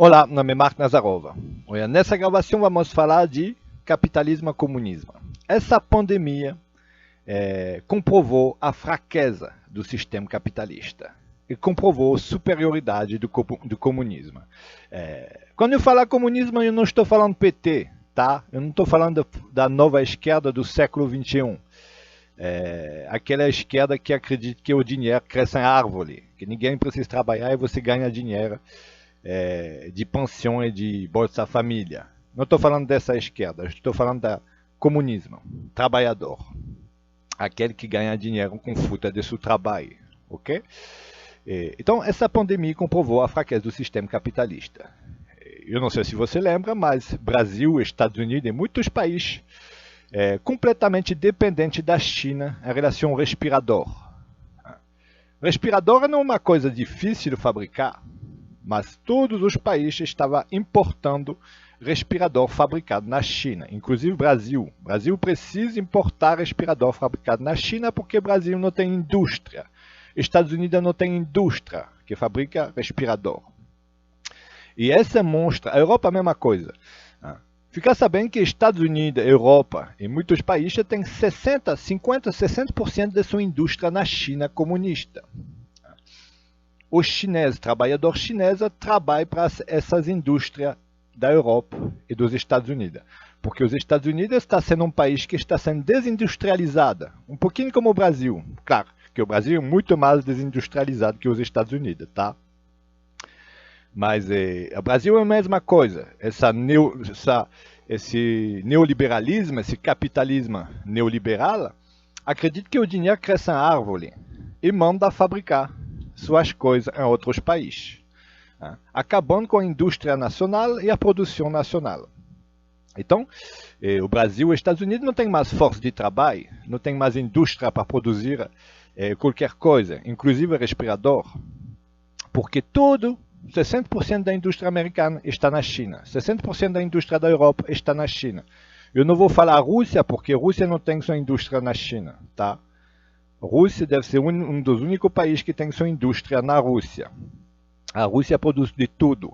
Olá, meu nome é Mark Nazarova. Olha, nessa gravação vamos falar de capitalismo e comunismo. Essa pandemia comprovou a fraqueza do sistema capitalista e comprovou a superioridade do comunismo. Quando eu falar comunismo, eu não estou falando PT, tá? Eu não estou falando da nova esquerda do século XXI. Aquela esquerda que acredita que o dinheiro cresce em árvore, que ninguém precisa trabalhar e você ganha dinheiro de pensão e de Bolsa Família. Não estou falando dessa esquerda, estou falando da comunismo, trabalhador. Aquele que ganha dinheiro com fruta de seu trabalho, ok? Então, essa pandemia comprovou a fraqueza do sistema capitalista. Eu não sei se você lembra, mas Brasil, Estados Unidos e muitos países completamente dependentes da China em relação ao respirador. Respirador não é uma coisa difícil de fabricar, mas todos os países estavam importando respirador fabricado na China, inclusive o Brasil. O Brasil precisa importar respirador fabricado na China porque o Brasil não tem indústria. Estados Unidos não tem indústria que fabrica respirador. E essa mostra, a Europa é a mesma coisa. Fica sabendo que Estados Unidos, Europa e muitos países têm 60%, 50%, 60% de sua indústria na China comunista. Os chineses, trabalhadores chineses, trabalham para essas indústrias da Europa e dos Estados Unidos. Porque os Estados Unidos está sendo um país que está sendo desindustrializado. Um pouquinho como o Brasil. Claro que o Brasil é muito mais desindustrializado que os Estados Unidos, tá? Mas o Brasil é a mesma coisa. Esse neoliberalismo, esse capitalismo neoliberal, acredita que o dinheiro cresce na árvore e manda fabricar suas coisas em outros países, acabando com a indústria nacional e a produção nacional. Então, o Brasil e os Estados Unidos não têm mais força de trabalho, não tem mais indústria para produzir qualquer coisa, inclusive respirador, porque 60% da indústria americana está na China, 60% da indústria da Europa está na China. Eu não vou falar Rússia, porque a Rússia não tem sua indústria na China, tá? A Rússia deve ser um dos únicos países que tem sua indústria na Rússia. A Rússia produz de tudo,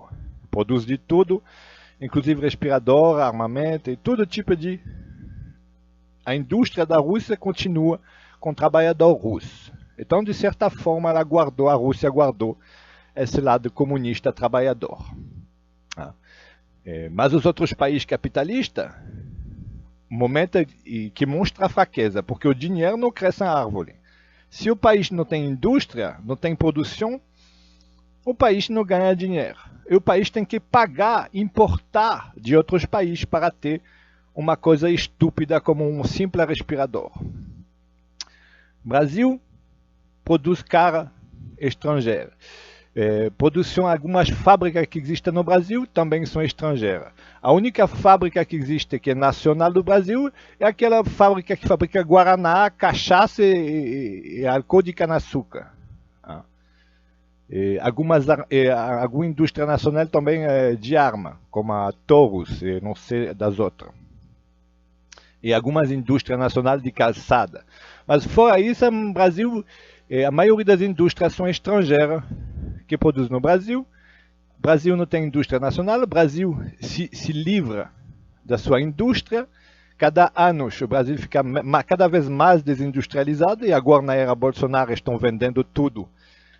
inclusive respirador, armamento e todo tipo de... A indústria da Rússia continua com trabalhador russo. Então, de certa forma, a Rússia guardou esse lado comunista trabalhador. Mas os outros países capitalistas, momento que mostra a fraqueza, porque o dinheiro não cresce na árvore. Se o país não tem indústria, não tem produção, o país não ganha dinheiro. E o país tem que pagar, importar de outros países para ter uma coisa estúpida como um simples respirador. Brasil produz cara estrangeira. Algumas fábricas que existem no Brasil também são estrangeiras. A única fábrica que existe que é nacional do Brasil é aquela fábrica que fabrica guaraná, cachaça e álcool de cana-açúcar. Alguma indústria nacional também de arma, como a Taurus e não sei das outras. E algumas indústrias nacionais de calçada. Mas fora isso, no Brasil, a maioria das indústrias são estrangeiras que produz no Brasil. O Brasil não tem indústria nacional, o Brasil se livra da sua indústria. Cada ano o Brasil fica cada vez mais desindustrializado e agora na era Bolsonaro estão vendendo tudo,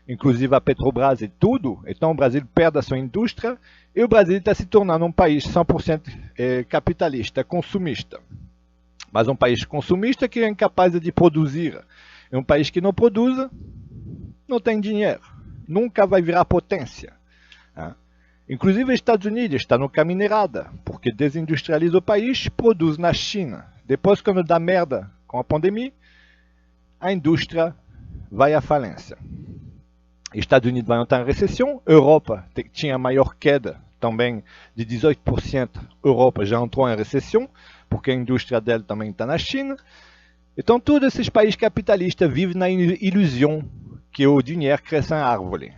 inclusive a Petrobras e tudo. Então o Brasil perde a sua indústria e o Brasil está se tornando um país 100% capitalista, consumista. Mas um país consumista que é incapaz de produzir. É um país que não produz, não tem dinheiro. Nunca vai virar potência. Inclusive os Estados Unidos está no caminho errado, porque desindustrializa o país, produz na China. Depois, quando dá merda com a pandemia, a indústria vai à falência. Estados Unidos vai entrar em recessão, Europa tinha a maior queda também de 18%, Europa já entrou em recessão, porque a indústria dela também está na China. Então todos esses países capitalistas vivem na ilusão que o dinheiro cresce em árvore.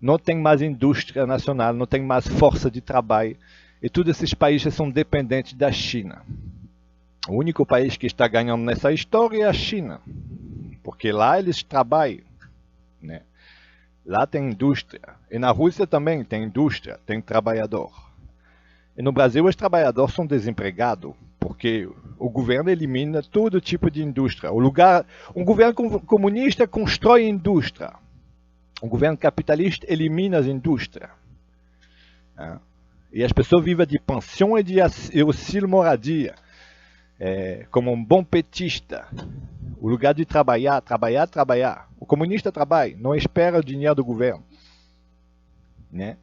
Não tem mais indústria nacional, não tem mais força de trabalho. E todos esses países são dependentes da China. O único país que está ganhando nessa história é a China. Porque lá eles trabalham, né? Lá tem indústria. E na Rússia também tem indústria, tem trabalhador. E no Brasil os trabalhadores são desempregados, porque o governo elimina todo tipo de indústria. Um governo comunista constrói indústria. Um governo capitalista elimina as indústrias. E as pessoas vivem de pensão e de auxílio moradia. Como um bom petista. O lugar de trabalhar, trabalhar, trabalhar. O comunista trabalha, não espera o dinheiro do governo. Né?